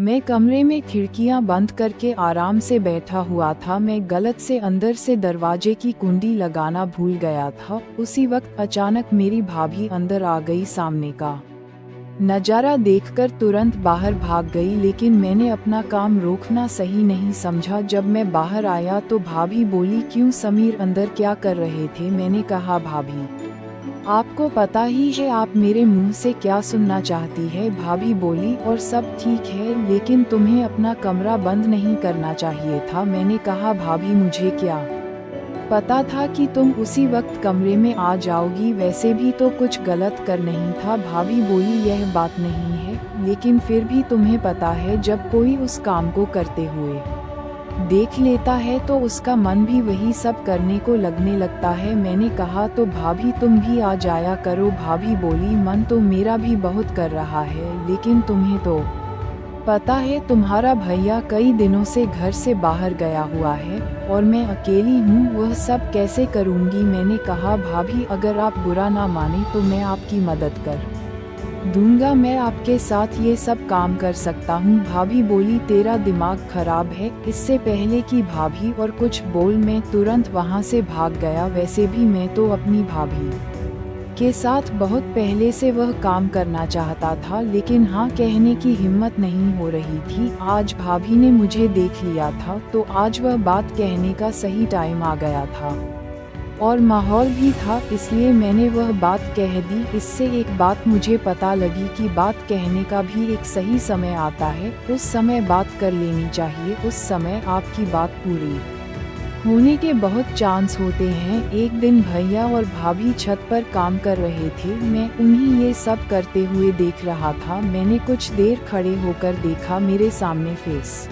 मैं कमरे में खिड़कियां बंद करके आराम से बैठा हुआ था। मैं गलत से अंदर से दरवाजे की कुंडी लगाना भूल गया था। उसी वक्त अचानक मेरी भाभी अंदर आ गई। सामने का नज़ारा देखकर तुरंत बाहर भाग गई, लेकिन मैंने अपना काम रोकना सही नहीं समझा। जब मैं बाहर आया तो भाभी बोली, क्यों समीर अंदर क्या कर रहे थे? मैंने कहा, भाभी आपको पता ही है आप मेरे मुंह से क्या सुनना चाहती है। भाभी बोली, और सब ठीक है, लेकिन तुम्हें अपना कमरा बंद नहीं करना चाहिए था। मैंने कहा, भाभी मुझे क्या पता था कि तुम उसी वक्त कमरे में आ जाओगी, वैसे भी तो कुछ गलत कर नहीं था। भाभी बोली, यह बात नहीं है, लेकिन फिर भी तुम्हें पता है जब कोई उस काम को करते हुए देख लेता है तो उसका मन भी वही सब करने को लगने लगता है। मैंने कहा, तो भाभी तुम भी आ जाया करो। भाभी बोली, मन तो मेरा भी बहुत कर रहा है, लेकिन तुम्हें तो पता है तुम्हारा भैया कई दिनों से घर से बाहर गया हुआ है और मैं अकेली हूँ, वह सब कैसे करूँगी? मैंने कहा, भाभी अगर आप बुरा ना माने तो मैं आपकी मदद कर दूंगा, मैं आपके साथ ये सब काम कर सकता हूँ। भाभी बोली, तेरा दिमाग खराब है। इससे पहले कि भाभी और कुछ बोल मैं तुरंत वहाँ से भाग गया। वैसे भी मैं तो अपनी भाभी के साथ बहुत पहले से वह काम करना चाहता था, लेकिन हाँ कहने की हिम्मत नहीं हो रही थी। आज भाभी ने मुझे देख लिया था तो आज वह बात कहने का सही टाइम आ गया था और माहौल भी था, इसलिए मैंने वह बात कह दी। इससे एक बात मुझे पता लगी कि बात कहने का भी एक सही समय आता है। उस समय बात कर लेनी चाहिए, उस समय आपकी बात पूरी होने के बहुत चांस होते हैं। एक दिन भैया और भाभी छत पर काम कर रहे थे, मैं उन्हें ये सब करते हुए देख रहा था। मैंने कुछ देर खड़े होकर देखा, मेरे सामने फेस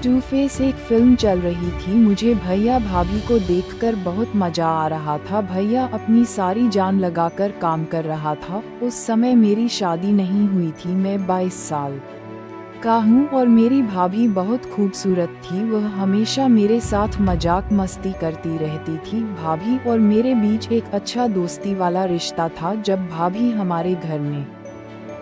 टू फेस एक फिल्म चल रही थी। मुझे भैया भाभी को देखकर बहुत मजा आ रहा था। भैया अपनी सारी जान लगाकर काम कर रहा था। उस समय मेरी शादी नहीं हुई थी, मैं 22 साल का हूँ और मेरी भाभी बहुत खूबसूरत थी। वह हमेशा मेरे साथ मजाक मस्ती करती रहती थी। भाभी और मेरे बीच एक अच्छा दोस्ती वाला रिश्ता था। जब भाभी हमारे घर में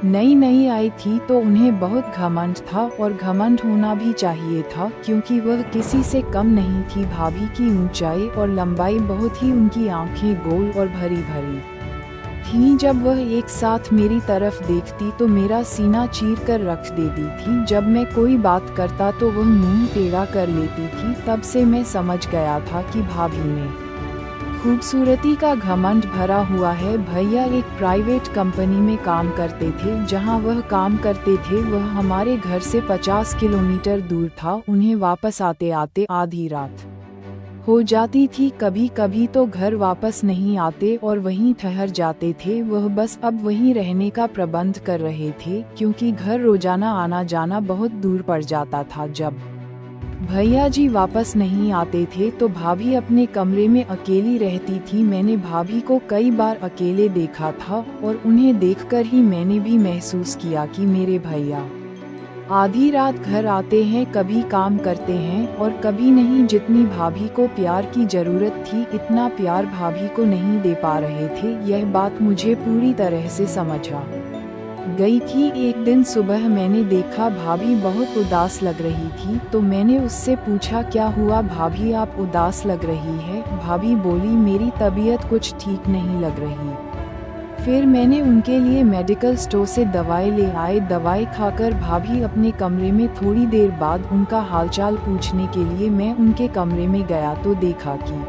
नई नई आई थी तो उन्हें बहुत घमंड था, और घमंड होना भी चाहिए था क्योंकि वह किसी से कम नहीं थी। भाभी की ऊंचाई और लंबाई बहुत ही, उनकी आंखें गोल और भरी भरी थीं। जब वह एक साथ मेरी तरफ देखती तो मेरा सीना चीर कर रख देती थी। जब मैं कोई बात करता तो वह मुंह टेढ़ा कर लेती थी। तब से मैं समझ गया था कि भाभी में खूबसूरती का घमंड भरा हुआ है। भैया एक प्राइवेट कंपनी में काम करते थे। जहां वह काम करते थे वह हमारे घर से 50 किलोमीटर दूर था। उन्हें वापस आते आते आधी रात हो जाती थी। कभी कभी तो घर वापस नहीं आते और वहीं ठहर जाते थे। वह बस अब वहीं रहने का प्रबंध कर रहे थे क्योंकि घर रोजाना आना जाना बहुत दूर पड़ जाता था। जब भैया जी वापस नहीं आते थे तो भाभी अपने कमरे में अकेली रहती थी। मैंने भाभी को कई बार अकेले देखा था और उन्हें देखकर ही मैंने भी महसूस किया कि मेरे भैया आधी रात घर आते हैं, कभी काम करते हैं और कभी नहीं। जितनी भाभी को प्यार की जरूरत थी इतना प्यार भाभी को नहीं दे पा रहे थे। यह बात मुझे पूरी तरह से समझ आ गई थी। एक दिन सुबह मैंने देखा भाभी बहुत उदास लग रही थी तो मैंने उससे पूछा, क्या हुआ भाभी, आप उदास लग रही है? भाभी बोली, मेरी तबीयत कुछ ठीक नहीं लग रही। फिर मैंने उनके लिए मेडिकल स्टोर से दवाई ले आए। दवाई खाकर भाभी अपने कमरे में। थोड़ी देर बाद उनका हालचाल पूछने के लिए मैं उनके कमरे में गया तो देखा कि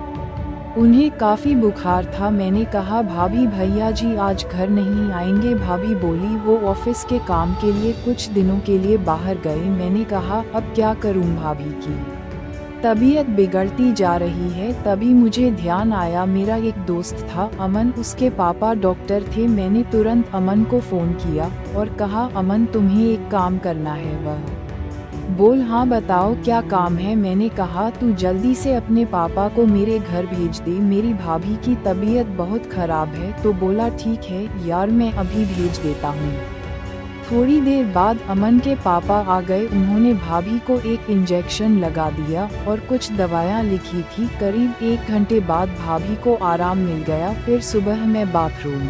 उन्हें काफ़ी बुखार था। मैंने कहा, भाभी भैया जी आज घर नहीं आएंगे? भाभी बोली, वो ऑफिस के काम के लिए कुछ दिनों के लिए बाहर गए। मैंने कहा, अब क्या करूं, भाभी की तबीयत बिगड़ती जा रही है। तभी मुझे ध्यान आया, मेरा एक दोस्त था अमन, उसके पापा डॉक्टर थे। मैंने तुरंत अमन को फ़ोन किया और कहा, अमन तुम्हें एक काम करना है। वह बोल, हाँ बताओ क्या काम है? मैंने कहा, तू जल्दी से अपने पापा को मेरे घर भेज दे, मेरी भाभी की तबीयत बहुत खराब है। तो बोला, ठीक है यार, मैं अभी भेज देता हूँ। थोड़ी देर बाद अमन के पापा आ गए। उन्होंने भाभी को एक इंजेक्शन लगा दिया और कुछ दवाइयाँ लिखी थी। करीब 1 घंटे बाद भाभी को आराम मिल गया। फिर सुबह मैं बाथरूम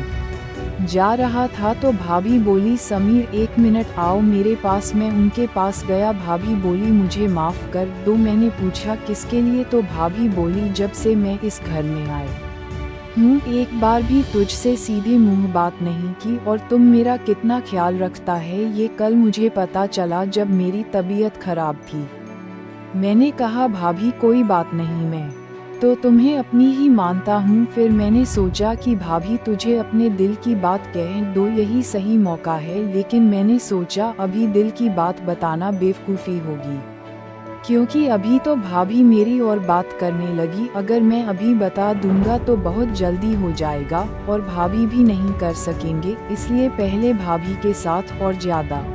जा रहा था तो भाभी बोली समीर 1 मिनट आओ मेरे पास। मैं उनके पास गया। भाभी बोली मुझे माफ़ कर दो। मैंने पूछा किसके लिए, तो भाभी बोली जब से मैं इस घर में आई हूँ एक बार भी तुझसे सीधे मुंह बात नहीं की, और तुम मेरा कितना ख्याल रखता है ये कल मुझे पता चला जब मेरी तबीयत खराब थी। मैंने कहा भाभी कोई बात नहीं, मैं तो तुम्हें अपनी ही मानता हूँ। फिर मैंने सोचा कि भाभी तुझे अपने दिल की बात कह दो, यही सही मौका है। लेकिन मैंने सोचा अभी दिल की बात बताना बेवकूफ़ी होगी, क्योंकि अभी तो भाभी मेरी और बात करने लगी। अगर मैं अभी बता दूंगा तो बहुत जल्दी हो जाएगा और भाभी भी नहीं कर सकेंगे, इसलिए पहले भाभी के साथ और ज़्यादा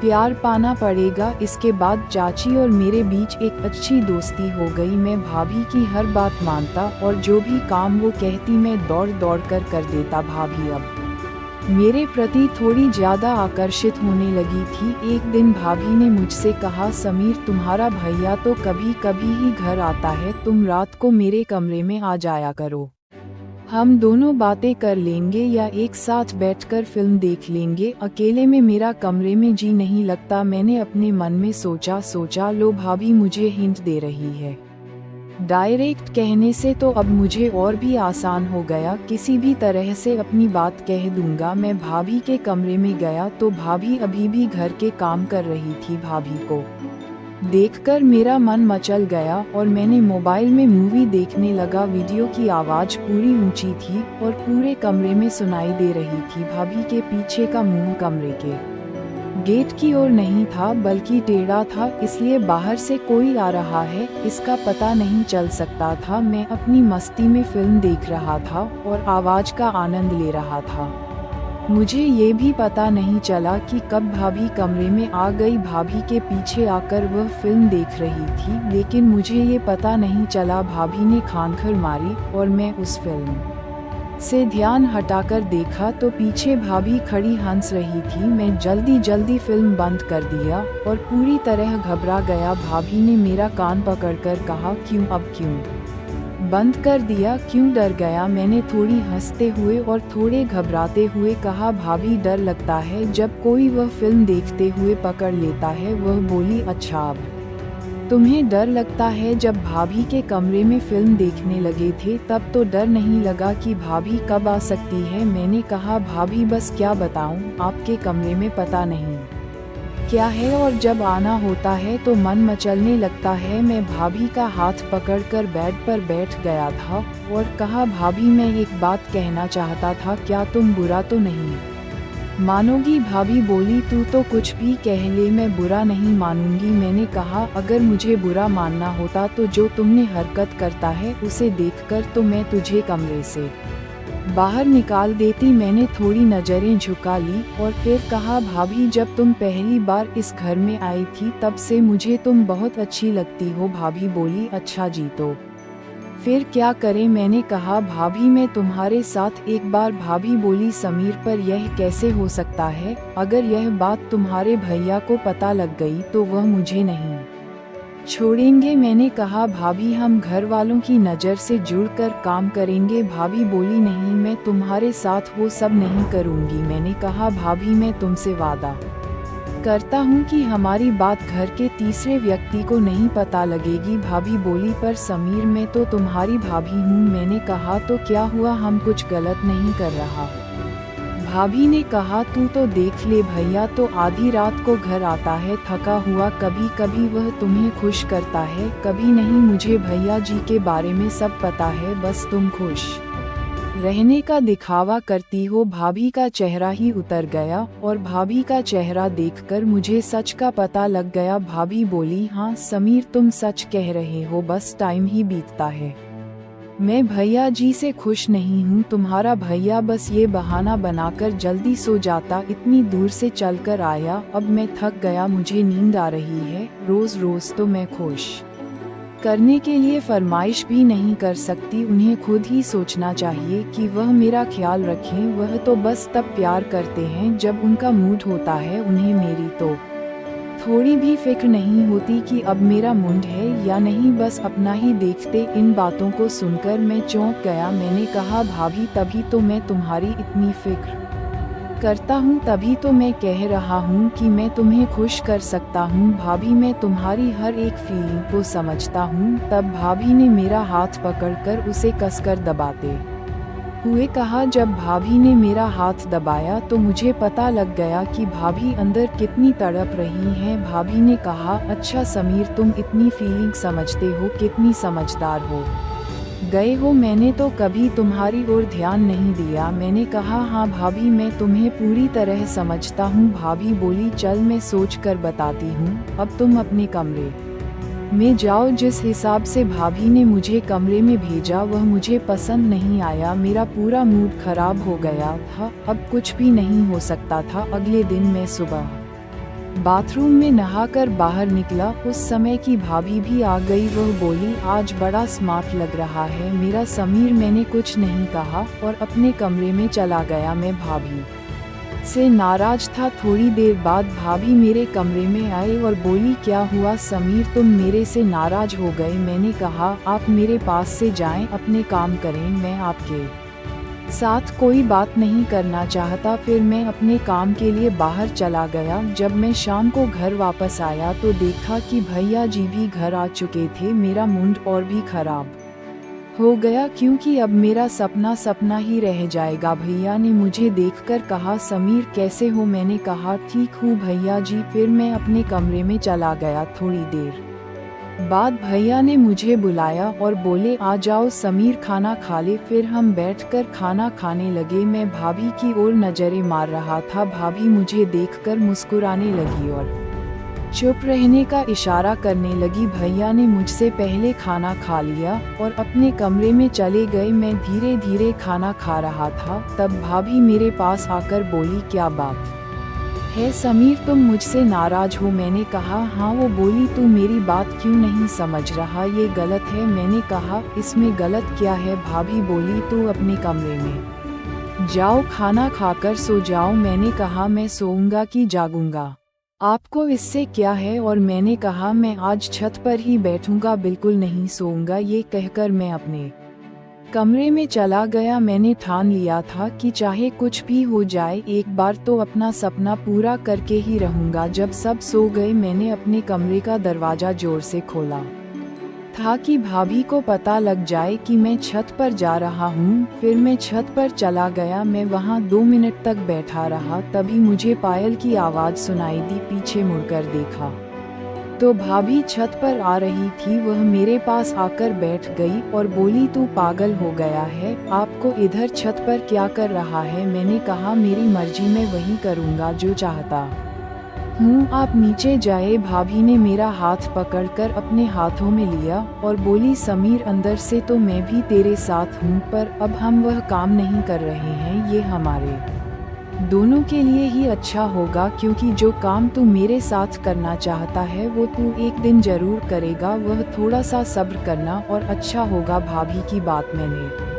प्यार पाना पड़ेगा। इसके बाद चाची और मेरे बीच एक अच्छी दोस्ती हो गई। मैं भाभी की हर बात मानता और जो भी काम वो कहती मैं दौड़ दौड़ कर देता। भाभी अब मेरे प्रति थोड़ी ज़्यादा आकर्षित होने लगी थी। एक दिन भाभी ने मुझसे कहा समीर तुम्हारा भैया तो कभी कभी ही घर आता है, तुम रात को मेरे कमरे में आ जाया करो, हम दोनों बातें कर लेंगे या एक साथ बैठकर फिल्म देख लेंगे। अकेले में मेरा कमरे में जी नहीं लगता। मैंने अपने मन में सोचा लो भाभी मुझे हिंट दे रही है। डायरेक्ट कहने से तो अब मुझे और भी आसान हो गया, किसी भी तरह से अपनी बात कह दूंगा। मैं भाभी के कमरे में गया तो भाभी अभी भी घर के काम कर रही थी। भाभी को देखकर मेरा मन मचल गया और मैंने मोबाइल में मूवी देखने लगा। वीडियो की आवाज़ पूरी ऊंची थी और पूरे कमरे में सुनाई दे रही थी। भाभी के पीछे का मुंह कमरे के गेट की ओर नहीं था बल्कि टेढ़ा था, इसलिए बाहर से कोई आ रहा है इसका पता नहीं चल सकता था। मैं अपनी मस्ती में फिल्म देख रहा था और आवाज़ का आनंद ले रहा था। मुझे ये भी पता नहीं चला कि कब भाभी कमरे में आ गई। भाभी के पीछे आकर वह फिल्म देख रही थी, लेकिन मुझे ये पता नहीं चला भाभी ने खानखर मारी और मैं उस फिल्म से ध्यान हटाकर देखा तो पीछे भाभी खड़ी हंस रही थी। मैं जल्दी फिल्म बंद कर दिया और पूरी तरह घबरा गया। भाभी ने मेरा कान पकड़कर कहा क्यों, अब क्यों बंद कर दिया, क्यों डर गया? मैंने थोड़ी हंसते हुए और थोड़े घबराते हुए कहा भाभी डर लगता है जब कोई वह फिल्म देखते हुए पकड़ लेता है। वह बोली अच्छा अब तुम्हें डर लगता है। जब भाभी के कमरे में फिल्म देखने लगे थे तब तो डर नहीं लगा कि भाभी कब आ सकती है। मैंने कहा भाभी बस क्या बताऊं, आपके कमरे में पता नहीं क्या है और जब आना होता है तो मन मचलने लगता है। मैं भाभी का हाथ पकड़कर बेड पर बैठ गया था और कहा भाभी मैं एक बात कहना चाहता था, क्या तुम बुरा तो नहीं मानोगी? भाभी बोली तू तो कुछ भी कह ले, मैं बुरा नहीं मानूंगी। मैंने कहा अगर मुझे बुरा मानना होता तो जो तुमने हरकत करता है उसे देखकर तो मैं तुझे कमरे से बाहर निकाल देती। मैंने थोड़ी नज़रें झुका ली और फिर कहा भाभी जब तुम पहली बार इस घर में आई थी तब से मुझे तुम बहुत अच्छी लगती हो। भाभी बोली अच्छा जी तो फिर क्या करें? मैंने कहा भाभी मैं तुम्हारे साथ एक बार। भाभी बोली समीर पर यह कैसे हो सकता है? अगर यह बात तुम्हारे भैया को पता लग गई तो वह मुझे नहीं छोड़ेंगे। मैंने कहा भाभी हम घर वालों की नज़र से जुड़कर काम करेंगे। भाभी बोली नहीं मैं तुम्हारे साथ वो सब नहीं करूँगी। मैंने कहा भाभी मैं तुमसे वादा करता हूँ कि हमारी बात घर के तीसरे व्यक्ति को नहीं पता लगेगी। भाभी बोली पर समीर मैं तो तुम्हारी भाभी हूँ। मैंने कहा तो क्या हुआ, हम कुछ गलत नहीं कर रहा। भाभी ने कहा तू तो देख ले भैया तो आधी रात को घर आता है थका हुआ, कभी कभी वह तुम्हें खुश करता है कभी नहीं। मुझे भैया जी के बारे में सब पता है, बस तुम खुश रहने का दिखावा करती हो। भाभी का चेहरा ही उतर गया और भाभी का चेहरा देखकर मुझे सच का पता लग गया। भाभी बोली हाँ समीर तुम सच कह रहे हो, बस टाइम ही बीतता है। मैं भैया जी से खुश नहीं हूँ। तुम्हारा भैया बस ये बहाना बनाकर जल्दी सो जाता, इतनी दूर से चलकर आया। अब मैं थक गया, मुझे नींद आ रही है। रोज रोज तो मैं खुश करने के लिए फरमाइश भी नहीं कर सकती। उन्हें खुद ही सोचना चाहिए कि वह मेरा ख्याल रखें। वह तो बस तब प्यार करते हैं जब उनका मूड होता है। उन्हें मेरी तो थोड़ी भी फिक्र नहीं होती कि अब मेरा मूड है या नहीं, बस अपना ही देखते। इन बातों को सुनकर मैं चौंक गया। मैंने कहा भाभी तभी तो मैं तुम्हारी इतनी फिक्र करता हूँ तभी तो मैं कह रहा हूँ कि मैं तुम्हें खुश कर सकता हूँ भाभी, मैं तुम्हारी हर एक फीलिंग को समझता हूँ। तब भाभी ने मेरा हाथ पकड़कर उसे कसकर दबाते हुए कहा। जब भाभी ने मेरा हाथ दबाया तो मुझे पता लग गया कि भाभी अंदर कितनी तड़प रही हैं। भाभी ने कहा, अच्छा समीर, तुम इतनी फीलिंग समझते हो, कितनी समझदार हो गए हो, मैंने तो कभी तुम्हारी ओर ध्यान नहीं दिया। मैंने कहा, हाँ भाभी, मैं तुम्हें पूरी तरह समझता हूँ। भाभी बोली, चल मैं सोच कर बताती हूँ, अब तुम अपने कमरे में जाओ। जिस हिसाब से भाभी ने मुझे कमरे में भेजा वह मुझे पसंद नहीं आया। मेरा पूरा मूड खराब हो गया था, अब कुछ भी नहीं हो सकता था। अगले दिन मैं सुबह बाथरूम में नहाकर बाहर निकला, उस समय की भाभी भी आ गई। वह बोली, आज बड़ा स्मार्ट लग रहा है मेरा समीर। मैंने कुछ नहीं कहा और अपने कमरे में चला गया। मैं भाभी से नाराज था। थोड़ी देर बाद भाभी मेरे कमरे में आई और बोली, क्या हुआ समीर, तुम मेरे से नाराज हो गए। मैंने कहा, आप मेरे पास से जाएं, अपने काम करें, मैं आपके साथ कोई बात नहीं करना चाहता। फिर मैं अपने काम के लिए बाहर चला गया। जब मैं शाम को घर वापस आया तो देखा कि भैया जी भी घर आ चुके थे। मेरा मूड और भी खराब हो गया क्योंकि अब मेरा सपना सपना ही रह जाएगा। भैया ने मुझे देखकर कहा, समीर कैसे हो। मैंने कहा, ठीक हूँ भैया जी। फिर मैं अपने कमरे में चला गया। थोड़ी देर बाद भैया ने मुझे बुलाया और बोले, आ जाओ समीर, खाना खा ले। फिर हम बैठकर खाना खाने लगे। मैं भाभी की ओर नजरें मार रहा था। भाभी मुझे देखकर मुस्कुराने लगी और चुप रहने का इशारा करने लगी। भैया ने मुझसे पहले खाना खा लिया और अपने कमरे में चले गए। मैं धीरे धीरे खाना खा रहा था, तब भाभी मेरे पास आकर बोली, क्या बात है समीर, तुम मुझसे नाराज हो। मैंने कहा, हाँ। वो बोली, तू मेरी बात क्यों नहीं समझ रहा, ये गलत है। मैंने कहा, इसमें गलत क्या है। भाभी बोली, तू अपने कमरे में जाओ, खाना खाकर सो जाओ। मैंने कहा, मैं सोऊंगा कि जागूंगा, आपको इससे क्या है। और मैंने कहा, मैं आज छत पर ही बैठूंगा, बिल्कुल नहीं सोऊंगा। ये कहकर मैं अपने कमरे में चला गया। मैंने ठान लिया था कि चाहे कुछ भी हो जाए, एक बार तो अपना सपना पूरा करके ही रहूंगा। जब सब सो गए मैंने अपने कमरे का दरवाजा जोर से खोला था कि भाभी को पता लग जाए कि मैं छत पर जा रहा हूँ। फिर मैं छत पर चला गया। मैं वहाँ 2 मिनट तक बैठा रहा, तभी मुझे पायल की आवाज़ सुनाई दी। पीछे मुड़कर देखा तो भाभी छत पर आ रही थी। वह मेरे पास आकर बैठ गई और बोली, तू पागल हो गया है, आपको इधर छत पर क्या कर रहा है। मैंने कहा, मेरी मर्जी, मैं वही करूँगा जो चाहता हूँ, आप नीचे जाए। भाभी ने मेरा हाथ पकड़कर अपने हाथों में लिया और बोली, समीर अंदर से तो मैं भी तेरे साथ हूँ, पर अब हम वह काम नहीं कर रहे हैं। ये हमारे दोनों के लिए ही अच्छा होगा, क्योंकि जो काम तू मेरे साथ करना चाहता है वो तू एक दिन जरूर करेगा। वह थोड़ा सा सब्र करना और अच्छा होगा। भाभी की बात मैंने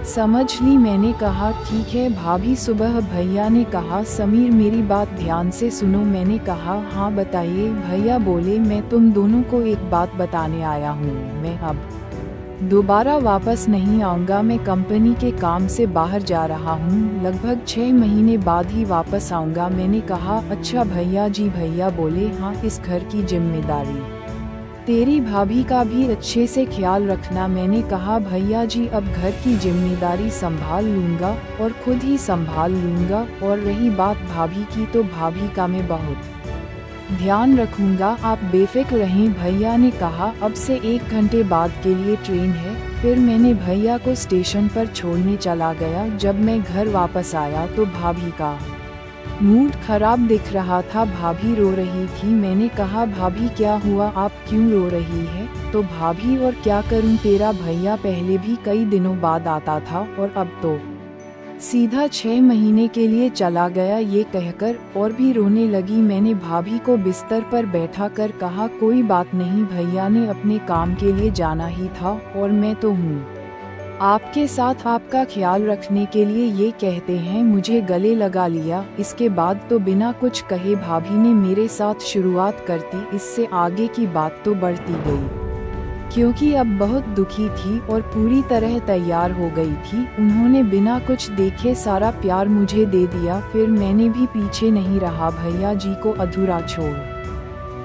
समझ ली। मैंने कहा, ठीक है भाभी। सुबह भैया ने कहा, समीर मेरी बात ध्यान से सुनो। मैंने कहा, हाँ बताइए। भैया बोले, मैं तुम दोनों को एक बात बताने आया हूँ, मैं अब दोबारा वापस नहीं आऊँगा। मैं कंपनी के काम से बाहर जा रहा हूँ, लगभग 6 महीने बाद ही वापस आऊँगा। मैंने कहा, अच्छा भैया जी। भैया बोले, हाँ, इस घर की जिम्मेदारी तेरी भाभी का भी अच्छे से ख्याल रखना। मैंने कहा, भैया जी, अब घर की जिम्मेदारी संभाल लूँगा और खुद ही संभाल लूँगा। और रही बात भाभी की, तो भाभी का मैं बहुत ध्यान रखूंगा, आप बेफिक्र रहें। भैया ने कहा, अब से 1 घंटे बाद के लिए ट्रेन है। फिर मैंने भैया को स्टेशन पर छोड़ने चला गया। जब मैं घर वापस आया तो भाभी का मूड खराब दिख रहा था। भाभी रो रही थी। मैंने कहा, भाभी क्या हुआ, आप क्यों रो रही है। तो भाभी, और क्या करूं, तेरा भैया पहले भी कई दिनों बाद आता था और अब तो सीधा 6 महीने के लिए चला गया। ये कहकर और भी रोने लगी। मैंने भाभी को बिस्तर पर बैठा कर कहा, कोई बात नहीं, भैया ने अपने काम के लिए जाना ही था और मैं तो हूँ आपके साथ, आपका ख्याल रखने के लिए। ये कहते हैं मुझे गले लगा लिया। इसके बाद तो बिना कुछ कहे भाभी ने मेरे साथ शुरुआत करती। इससे आगे की बात तो बढ़ती गई क्योंकि अब बहुत दुखी थी और पूरी तरह तैयार हो गई थी। उन्होंने बिना कुछ देखे सारा प्यार मुझे दे दिया, फिर मैंने भी पीछे नहीं रहा, भैया जी को अधूरा छोड़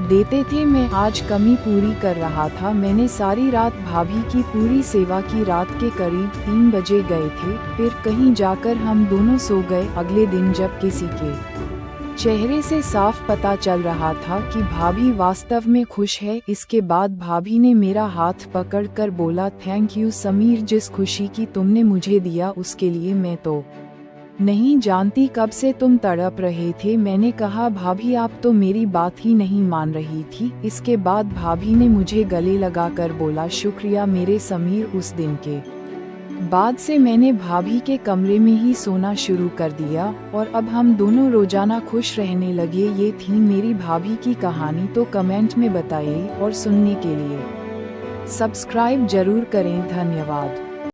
देते थे। मैं आज कमी पूरी कर रहा था। मैंने सारी रात भाभी की पूरी सेवा की। रात के करीब 3 बजे गए थे, फिर कहीं जाकर हम दोनों सो गए। अगले दिन जब किसी के चेहरे से साफ पता चल रहा था कि भाभी वास्तव में खुश है, इसके बाद भाभी ने मेरा हाथ पकड़कर बोला, थैंक यू समीर, जिस खुशी की तुमने मुझे दिया उसके लिए मैं तो नहीं जानती कब से तुम तड़प रहे थे। मैंने कहा, भाभी आप तो मेरी बात ही नहीं मान रही थी। इसके बाद भाभी ने मुझे गले लगाकर बोला, शुक्रिया मेरे समीर। उस दिन के बाद से मैंने भाभी के कमरे में ही सोना शुरू कर दिया और अब हम दोनों रोजाना खुश रहने लगे। ये थी मेरी भाभी की कहानी। तो कमेंट में बताइए और सुनने के लिए सब्सक्राइब जरूर करें। धन्यवाद।